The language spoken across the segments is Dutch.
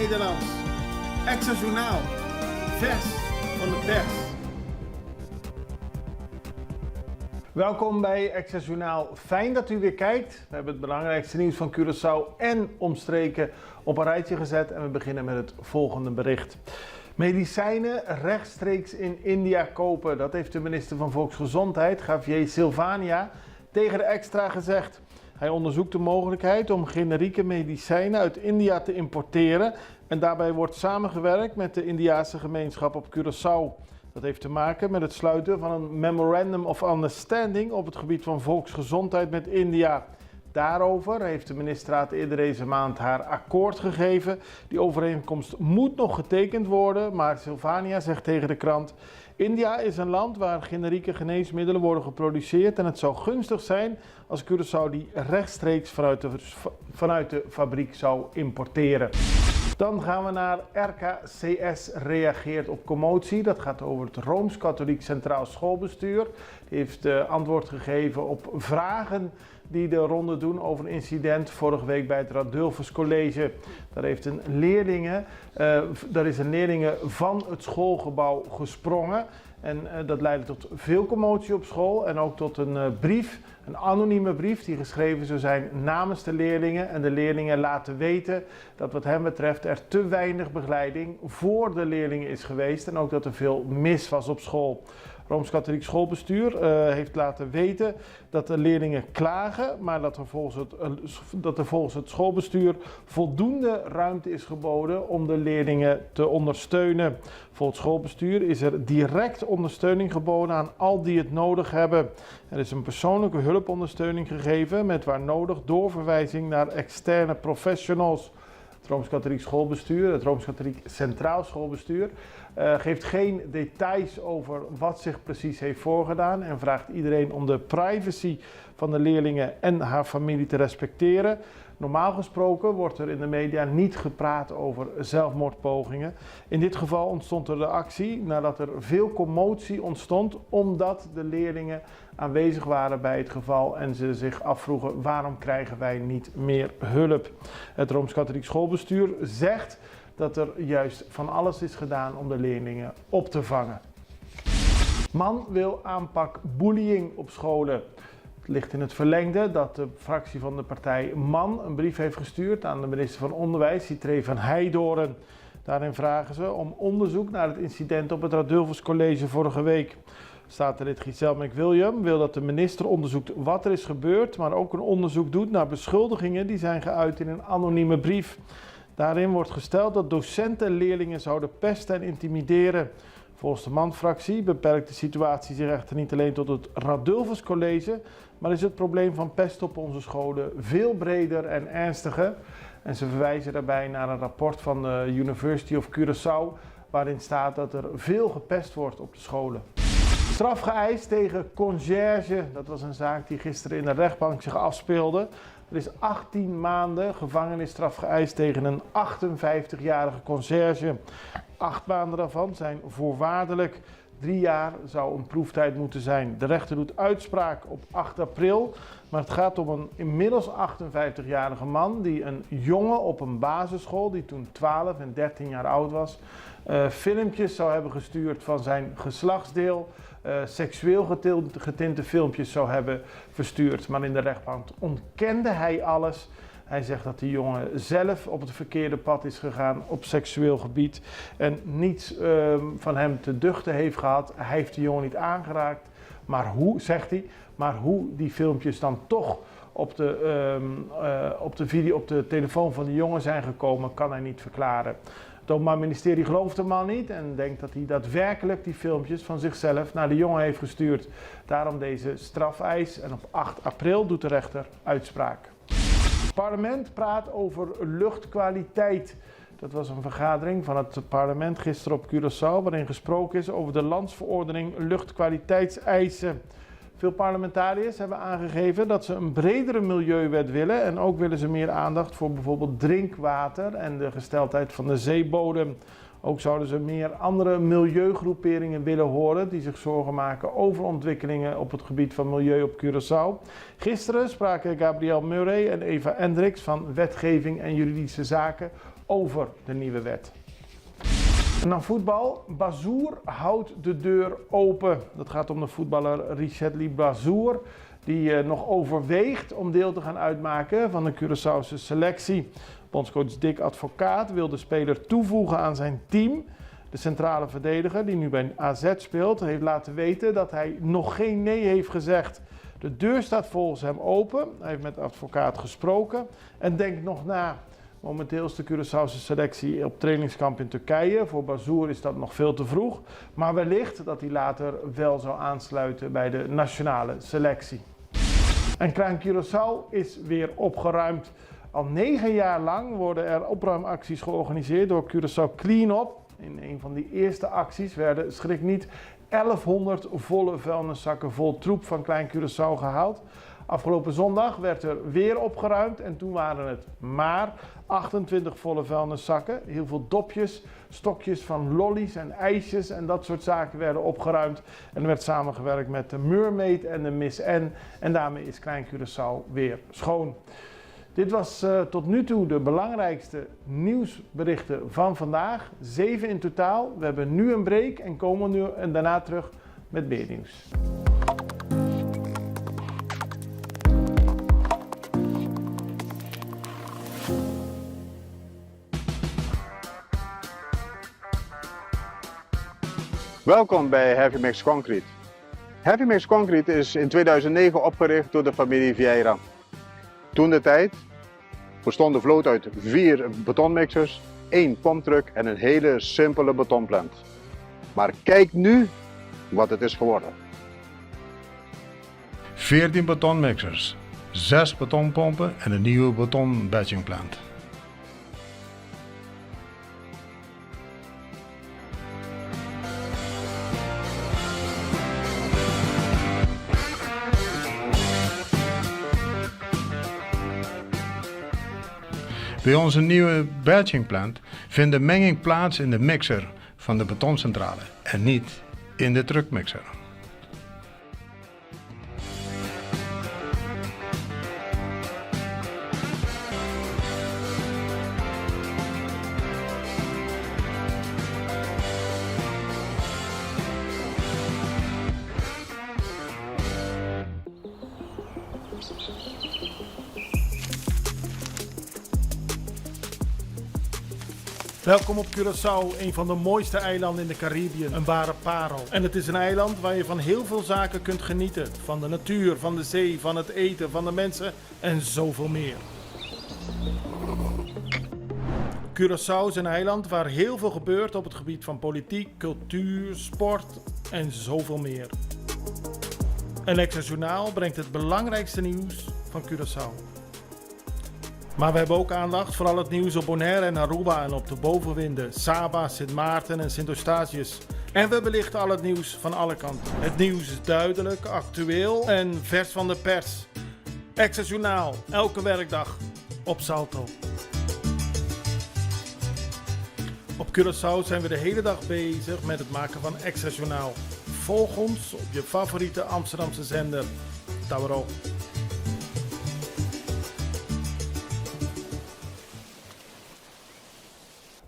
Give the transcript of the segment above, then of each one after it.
Nederlands. Extra Journaal. Vers van de pers. Welkom bij Extra Journaal. Fijn dat u weer kijkt. We hebben het belangrijkste nieuws van Curaçao en omstreken op een rijtje gezet. En we beginnen met het volgende bericht. Medicijnen rechtstreeks in India kopen. Dat heeft de minister van Volksgezondheid, Javier Silvania, tegen de Extra gezegd. Hij onderzoekt de mogelijkheid om generieke medicijnen uit India te importeren. En daarbij wordt samengewerkt met de Indiase gemeenschap op Curaçao. Dat heeft te maken met het sluiten van een Memorandum of Understanding op het gebied van volksgezondheid met India. Daarover heeft de ministerraad eerder deze maand haar akkoord gegeven. Die overeenkomst moet nog getekend worden, maar Silvania zegt tegen de krant: India is een land waar generieke geneesmiddelen worden geproduceerd en het zou gunstig zijn als Curaçao die rechtstreeks vanuit de fabriek zou importeren. Dan gaan we naar RKCS reageert op commotie. Dat gaat over het Rooms-Katholiek Centraal Schoolbestuur. Die heeft antwoord gegeven op vragen die de ronde doen over een incident vorige week bij het Radulfus College. Daar is een leerlinge van het schoolgebouw gesprongen. En dat leidde tot veel commotie op school en ook tot een brief, een anonieme brief die geschreven zou zijn namens de leerlingen. En de leerlingen laten weten dat wat hen betreft er te weinig begeleiding voor de leerlingen is geweest en ook dat er veel mis was op school. Rooms-Katholiek Schoolbestuur heeft laten weten dat de leerlingen klagen, maar dat er volgens het schoolbestuur voldoende ruimte is geboden om de leerlingen te ondersteunen. Volgens het schoolbestuur is er direct ondersteuning geboden aan al die het nodig hebben. Er is een persoonlijke hulpondersteuning gegeven met waar nodig doorverwijzing naar externe professionals. Het Rooms-Katholiek Schoolbestuur, het Rooms-Katholiek Centraal Schoolbestuur, geeft geen details over wat zich precies heeft voorgedaan en vraagt iedereen om de privacy van de leerlingen en haar familie te respecteren. Normaal gesproken wordt er in de media niet gepraat over zelfmoordpogingen. In dit geval ontstond er de actie nadat er veel commotie ontstond omdat de leerlingen aanwezig waren bij het geval en ze zich afvroegen waarom krijgen wij niet meer hulp. Het Rooms-Katholiek Schoolbestuur zegt dat er juist van alles is gedaan om de leerlingen op te vangen. Man wil aanpak bullying op scholen. Het ligt in het verlengde dat de fractie van de partij MAN een brief heeft gestuurd aan de minister van Onderwijs, Sitré van Heijdorren. Daarin vragen ze om onderzoek naar het incident op het Radulfus College vorige week. Statenlid Giselle McWilliam wil dat de minister onderzoekt wat er is gebeurd, maar ook een onderzoek doet naar beschuldigingen die zijn geuit in een anonieme brief. Daarin wordt gesteld dat docenten leerlingen zouden pesten en intimideren. Volgens de MAN-fractie beperkt de situatie zich echter niet alleen tot het Radulfus College, maar is het probleem van pest op onze scholen veel breder en ernstiger. En ze verwijzen daarbij naar een rapport van de University of Curaçao, waarin staat dat er veel gepest wordt op de scholen. Straf geëist tegen conciërge, dat was een zaak die gisteren in de rechtbank zich afspeelde. Er is 18 maanden gevangenisstraf geëist tegen een 58-jarige conciërge. 8 maanden daarvan zijn voorwaardelijk. 3 jaar zou een proeftijd moeten zijn. De rechter doet uitspraak op 8 april. Maar het gaat om een inmiddels 58-jarige man die een jongen op een basisschool, die toen 12 en 13 jaar oud was, filmpjes zou hebben gestuurd van zijn geslachtsdeel, seksueel getinte filmpjes zou hebben verstuurd. Maar in de rechtbank ontkende hij alles. Hij zegt dat de jongen zelf op het verkeerde pad is gegaan op seksueel gebied en niets van hem te duchten heeft gehad. Hij heeft de jongen niet aangeraakt, maar hoe, zegt hij, maar hoe die filmpjes dan toch op de telefoon van de jongen zijn gekomen, kan hij niet verklaren. Het Openbaar Ministerie gelooft de man niet en denkt dat hij daadwerkelijk die filmpjes van zichzelf naar de jongen heeft gestuurd. Daarom deze strafeis en op 8 april doet de rechter uitspraak. Het parlement praat over luchtkwaliteit. Dat was een vergadering van het parlement gisteren op Curaçao, waarin gesproken is over de landsverordening luchtkwaliteitseisen. Veel parlementariërs hebben aangegeven dat ze een bredere milieuwet willen en ook willen ze meer aandacht voor bijvoorbeeld drinkwater en de gesteldheid van de zeebodem. Ook zouden ze meer andere milieugroeperingen willen horen die zich zorgen maken over ontwikkelingen op het gebied van milieu op Curaçao. Gisteren spraken Gabrielle Murray en Eva Hendricks van Wetgeving en Juridische Zaken over de nieuwe wet. En dan voetbal. Bazoer houdt de deur open. Dat gaat om de voetballer Richetli Bazoer, die nog overweegt om deel te gaan uitmaken van de Curaçaose selectie. Bondscoach Dick Advocaat wil de speler toevoegen aan zijn team. De centrale verdediger, die nu bij AZ speelt, heeft laten weten dat hij nog geen nee heeft gezegd. De deur staat volgens hem open. Hij heeft met de advocaat gesproken en denkt nog na. Momenteel is de Curaçaose selectie op trainingskamp in Turkije. Voor Bazoer is dat nog veel te vroeg. Maar wellicht dat hij later wel zou aansluiten bij de nationale selectie. En Klein Curaçao is weer opgeruimd. Al 9 jaar lang worden er opruimacties georganiseerd door Curaçao Clean-up. In een van die eerste acties werden, schrik niet, 1100 volle vuilniszakken vol troep van Klein Curaçao gehaald. Afgelopen zondag werd er weer opgeruimd en toen waren het maar 28 volle vuilniszakken. Heel veel dopjes, stokjes van lollies en ijsjes en dat soort zaken werden opgeruimd. En er werd samengewerkt met de Mermaid en de Miss N en daarmee is Klein Curaçao weer schoon. Dit was tot nu toe de belangrijkste nieuwsberichten van vandaag. 7 in totaal. We hebben nu een break en komen nu en daarna terug met meer nieuws. Welkom bij Heavy Mix Concrete. Heavy Mix Concrete is in 2009 opgericht door de familie Vieira. Toen de tijd bestond de vloot uit 4 betonmixers, 1 pomptruck en een hele simpele betonplant. Maar kijk nu wat het is geworden. 14 betonmixers, 6 betonpompen en een nieuwe betonbatchingplant. Bij onze nieuwe batchingplant vindt de menging plaats in de mixer van de betoncentrale en niet in de truckmixer. Welkom op Curaçao, een van de mooiste eilanden in de Caribiën. Een ware parel. En het is een eiland waar je van heel veel zaken kunt genieten. Van de natuur, van de zee, van het eten, van de mensen en zoveel meer. Curaçao is een eiland waar heel veel gebeurt op het gebied van politiek, cultuur, sport en zoveel meer. En Extra Journaal brengt het belangrijkste nieuws van Curaçao. Maar we hebben ook aandacht voor al het nieuws op Bonaire en Aruba en op de bovenwinden, Saba, Sint Maarten en Sint Eustatius. En we belichten al het nieuws van alle kanten. Het nieuws is duidelijk, actueel en vers van de pers. Extra Journaal, elke werkdag op Salto. Op Curaçao zijn we de hele dag bezig met het maken van Extra Journaal. Volg ons op je favoriete Amsterdamse zender, Tauro.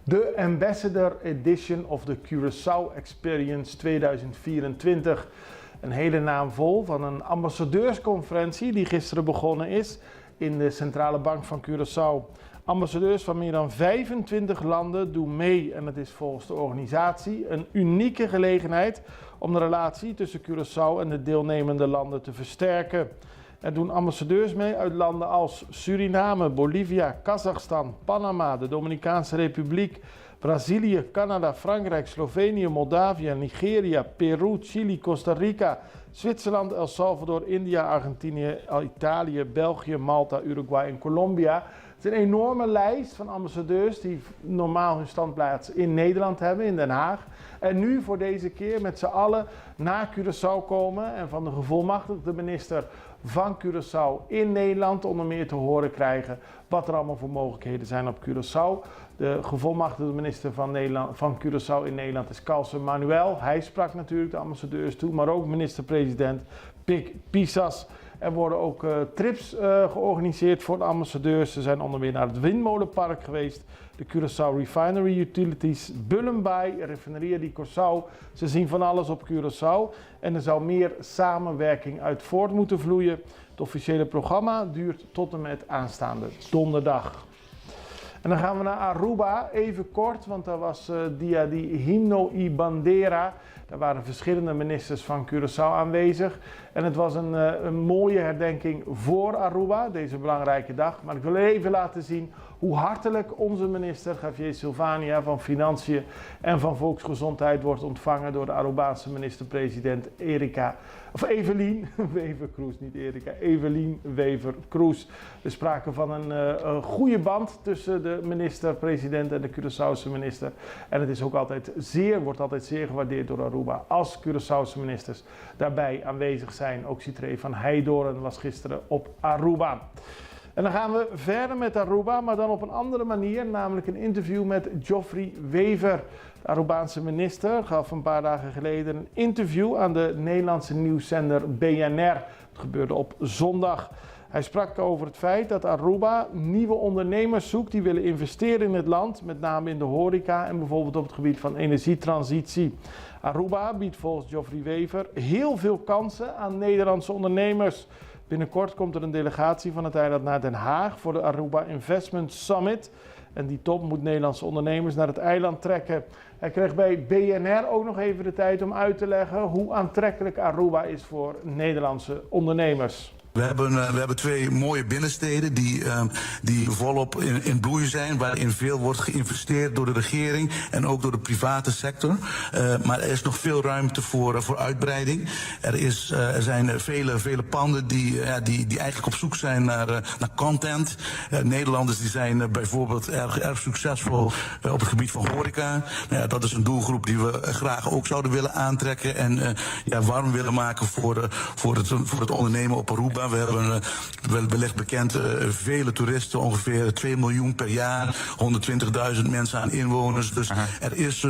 De Ambassador Edition of the Curaçao Experience 2024. Een hele naam vol van een ambassadeursconferentie die gisteren begonnen is in de Centrale Bank van Curaçao. Ambassadeurs van meer dan 25 landen doen mee en het is volgens de organisatie een unieke gelegenheid om de relatie tussen Curaçao en de deelnemende landen te versterken. Er doen ambassadeurs mee uit landen als Suriname, Bolivia, Kazachstan, Panama, de Dominicaanse Republiek, Brazilië, Canada, Frankrijk, Slovenië, Moldavië, Nigeria, Peru, Chili, Costa Rica, Zwitserland, El Salvador, India, Argentinië, Italië, België, Malta, Uruguay en Colombia. Het is een enorme lijst van ambassadeurs die normaal hun standplaats in Nederland hebben, in Den Haag. En nu voor deze keer met z'n allen naar Curaçao komen en van de gevolmachtigde minister van Curaçao in Nederland onder meer te horen krijgen wat er allemaal voor mogelijkheden zijn op Curaçao. De gevolmachtigde minister van Curaçao in Nederland is Carlsen Manuel. Hij sprak natuurlijk de ambassadeurs toe, maar ook minister-president Pik Pisas. Er worden ook trips georganiseerd voor de ambassadeurs. Ze zijn onder meer naar het Windmolenpark geweest. De Curaçao Refinery Utilities, Bullenbaai, Refineria di Curaçao. Ze zien van alles op Curaçao. En er zou meer samenwerking uit voort moeten vloeien. Het officiële programma duurt tot en met aanstaande donderdag. En dan gaan we naar Aruba, even kort, want daar was Dia di Himno y Bandera. Daar waren verschillende ministers van Curaçao aanwezig. En het was een mooie herdenking voor Aruba, deze belangrijke dag. Maar ik wil even laten zien hoe hartelijk onze minister Javier Silvania van Financiën en van Volksgezondheid wordt ontvangen door de Arubaanse minister-president Evelien Wever-Kroes, niet Erika, Evelien Wever-Kroes. Er sprake van een goede band tussen de minister-president en de Curaçaose minister. En het is ook wordt altijd zeer gewaardeerd door Aruba als Curaçaose ministers daarbij aanwezig zijn. Ook Citré van Heidoren was gisteren op Aruba. En dan gaan we verder met Aruba, maar dan op een andere manier, namelijk een interview met Geoffrey Wever. De Arubaanse minister gaf een paar dagen geleden een interview aan de Nederlandse nieuwszender BNR. Het gebeurde op zondag. Hij sprak over het feit dat Aruba nieuwe ondernemers zoekt die willen investeren in het land, met name in de horeca en bijvoorbeeld op het gebied van energietransitie. Aruba biedt volgens Geoffrey Wever heel veel kansen aan Nederlandse ondernemers. Binnenkort komt er een delegatie van het eiland naar Den Haag voor de Aruba Investment Summit. En die top moet Nederlandse ondernemers naar het eiland trekken. Hij kreeg bij BNR ook nog even de tijd om uit te leggen hoe aantrekkelijk Aruba is voor Nederlandse ondernemers. We hebben twee mooie binnensteden die volop in bloei zijn, waarin veel wordt geïnvesteerd door de regering en ook door de private sector. Maar er is nog veel ruimte voor uitbreiding. Er zijn vele panden die eigenlijk op zoek zijn naar content. Nederlanders die zijn bijvoorbeeld erg succesvol op het gebied van horeca. Dat is een doelgroep die we graag ook zouden willen aantrekken en warm willen maken voor het ondernemen op Aruba. We hebben wellicht bekend vele toeristen, ongeveer 2 miljoen per jaar, 120.000 mensen aan inwoners. Dus er is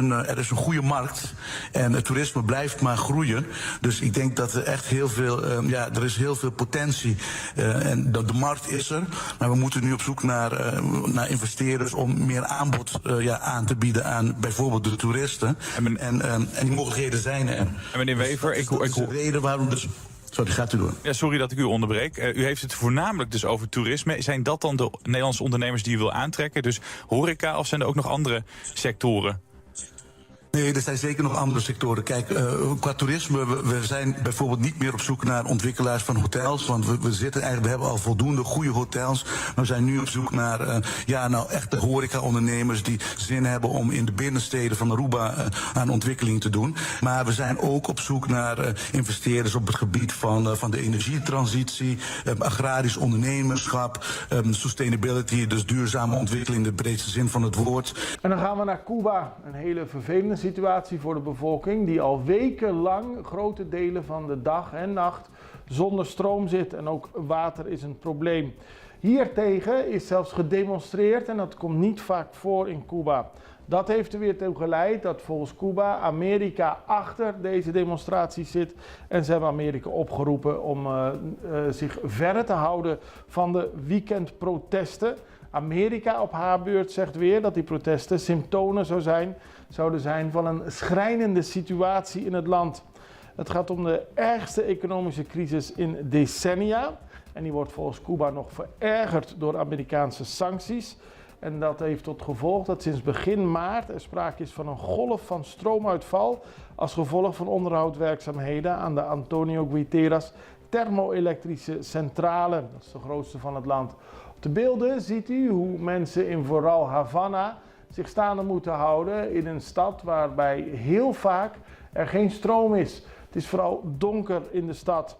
een goede markt en het toerisme blijft maar groeien. Dus ik denk dat er echt heel veel, er is heel veel potentie en de markt is er. Maar we moeten nu op zoek naar investeerders om meer aanbod aan te bieden aan bijvoorbeeld de toeristen. En die mogelijkheden zijn er. En meneer Wever, dat is de reden waarom dus... Sorry, gaat u door. Ja, sorry dat ik u onderbreek. U heeft het voornamelijk dus over toerisme. Zijn dat dan de Nederlandse ondernemers die u wil aantrekken? Dus horeca, of zijn er ook nog andere sectoren? Nee, er zijn zeker nog andere sectoren. Kijk, qua toerisme, we zijn bijvoorbeeld niet meer op zoek naar ontwikkelaars van hotels. Want we hebben al voldoende goede hotels. Maar we zijn nu op zoek naar echte horeca-ondernemers die zin hebben om in de binnensteden van Aruba aan ontwikkeling te doen. Maar we zijn ook op zoek naar investeerders op het gebied van de energietransitie, agrarisch ondernemerschap, sustainability, dus duurzame ontwikkeling in de breedste zin van het woord. En dan gaan we naar Cuba, een hele vervelende situatie voor de bevolking die al wekenlang grote delen van de dag en nacht zonder stroom zit en ook water is een probleem. Hiertegen is zelfs gedemonstreerd en dat komt niet vaak voor in Cuba. Dat heeft er weer toe geleid dat volgens Cuba Amerika achter deze demonstraties zit en ze hebben Amerika opgeroepen om zich verre te houden van de weekendprotesten. Amerika op haar beurt zegt weer dat die protesten symptomen zouden zijn van een schrijnende situatie in het land. Het gaat om de ergste economische crisis in decennia en die wordt volgens Cuba nog verergerd door Amerikaanse sancties. En dat heeft tot gevolg dat sinds begin maart er sprake is van een golf van stroomuitval als gevolg van onderhoudwerkzaamheden aan de Antonio Guiteras thermoelektrische centrale. Dat is de grootste van het land. Op de beelden ziet u hoe mensen in vooral Havana zich staande moeten houden in een stad waarbij heel vaak er geen stroom is. Het is vooral donker in de stad.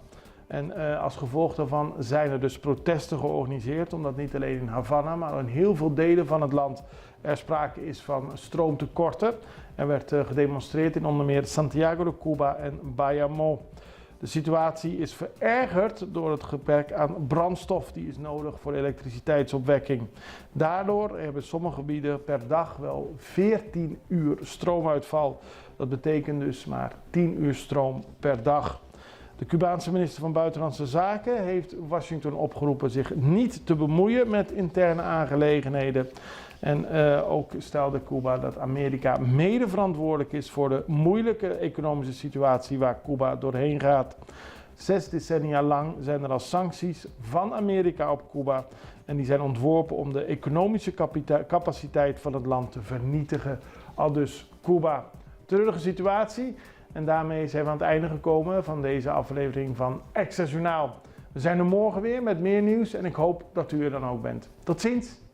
En als gevolg daarvan zijn er dus protesten georganiseerd, omdat niet alleen in Havana, maar in heel veel delen van het land er sprake is van stroomtekorten. Er werd gedemonstreerd in onder meer Santiago de Cuba en Bayamo. De situatie is verergerd door het gebrek aan brandstof die is nodig voor elektriciteitsopwekking. Daardoor hebben sommige gebieden per dag wel 14 uur stroomuitval. Dat betekent dus maar 10 uur stroom per dag. De Cubaanse minister van Buitenlandse Zaken heeft Washington opgeroepen zich niet te bemoeien met interne aangelegenheden. En ook stelde Cuba dat Amerika mede verantwoordelijk is voor de moeilijke economische situatie waar Cuba doorheen gaat. 6 decennia lang zijn er al sancties van Amerika op Cuba en die zijn ontworpen om de economische capaciteit van het land te vernietigen. Aldus Cuba. Treurige situatie en daarmee zijn we aan het einde gekomen van deze aflevering van Extra Journaal. We zijn er morgen weer met meer nieuws en ik hoop dat u er dan ook bent. Tot ziens!